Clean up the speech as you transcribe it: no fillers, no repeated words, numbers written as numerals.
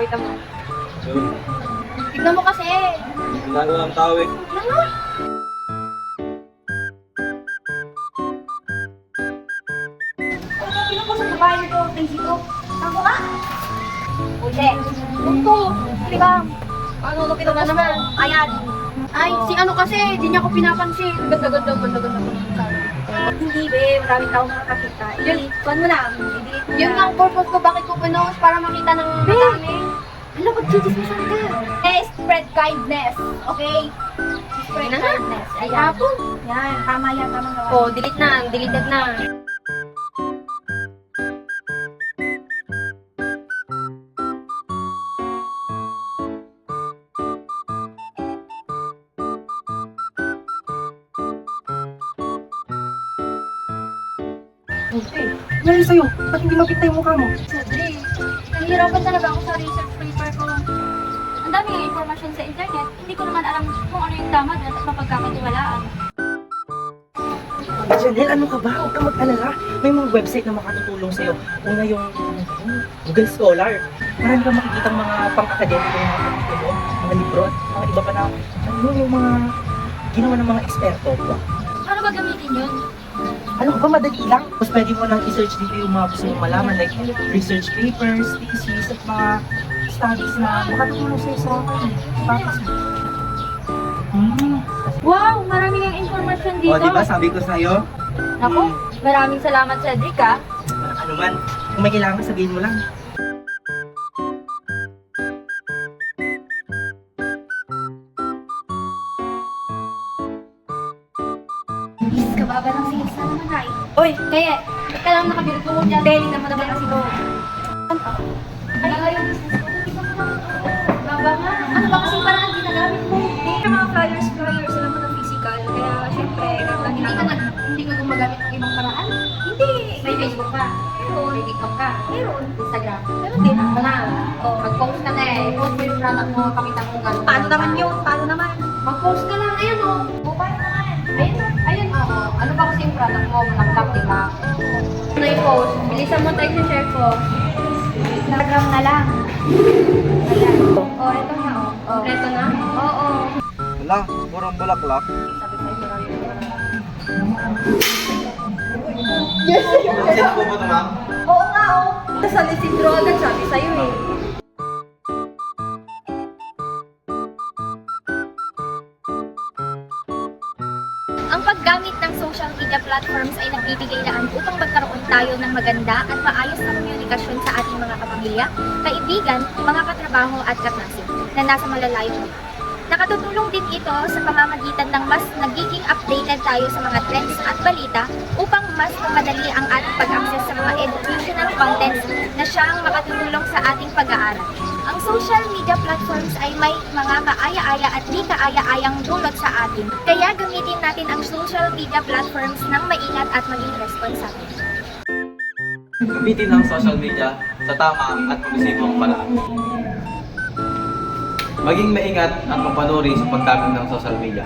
Wait mo. Yun. Tignan mo kasi. Ginagawa ng tao eh. Tignan mo. Sino po sa babae nito? Daisy to. Ako ka? Uli. Ito. Hindi ba? Ano na naman? Ayan. Ay, si ano kasi, di niya ako pinapansin. Ganda. Hindi be, maraming tao makakakita. Yun, tuwan mo na. Yun nga ang purpose ko, bakit ko pinost para makita ng madami. Hala, pag-chismisan ka. Spread kindness, okay? Spread kindness. Ayan. Yan, tama yan, tamang gawa. Oh, deleted na. Okay. Nangyari sa'yo? Ba't hindi mapikta yung mukha mo? Sadly, nahihirapan talaga ako sa research paper ko. Ang dami ng impormasyon sa internet, hindi ko naman alam kung ano yung tama at mapagkakatiwalaan. Janelle, ano ka ba? Huwag kang mag-alala. May mga website na makatutulong sa'yo. Una yung Google Scholar. Marami kang makikita mga pang-academic yung mga artikulo, mga libro, at mga iba pa na yung mga ginawa ng mga eksperto. Paano ba gamitin yun? Ano ka ba, madali lang? Tapos pwede mo lang i-search dito yung mga gusto mong malaman, like research papers, thesis, at mga studies na makatutulong sa'yo sa topics mo. Wow! Marami ng informasyon dito. O, diba sabi ko sa'yo? Naku, maraming salamat Cedric ah. Ano man, kung may kailangan, sabihin mo lang. Is, kababa ng singil sa naman ay. Oy, kaya, ba't ka lang nakabirot mo dyan? Belly naman kasi ko. Ay, yung business ko. Baba nga. Ano ba kasi parang ang ginagamit mo? Hindi ka mga flyers, alam mo ng physical. Kaya, syempre, hindi ka gumagamit ng ibang paraan? Hindi. May Facebook ka? Meron. May TikTok ka? Meron. Instagram? Meron din. Ako na. O, mag-post ka na eh. Post mo yung product mo, pakita mo gano'n. Paano naman yun? Paano naman? Mag-post ka lang. Ayun o. O, paano naman? Ayun o. Ano ba kasi yung product mo? Malaktak, di ba? Ano yung post? Bilisan mo tayo sa share ko. Instagram na lang. Ayan. O, eto na o. Kompleto na? Oo. Wala, purong bulaklak. Sabi sa'yo, maraming Sino po ba ito, ma'am? Oo nga, oo. Sa Isidro agad sabi sa'yo eh. Ang paggamit ng social media platforms ay nagbibigay daan upang magkaroon tayo ng maganda at maayos na komunikasyon sa ating mga kapamilya, kaibigan, mga katrabaho at kaklase na nasa malalayong lugar. Nakatutulong din ito sa pamamagitan ng mas nagiging updated tayo sa mga trends at balita upang mas mapadali ang ating pag-access sa mga educational contents na siyang makatutulong sa ating pag-aaral. Ang social media platforms ay may mga kaaya-aya at di kaaya-ayang dulot sa atin. Kaya gamitin natin ang social media platforms ng maingat at maging responsable. Gamitin ang social media sa tama at positibong paraan. Maging maingat at mapanuri sa paggamit ng social media.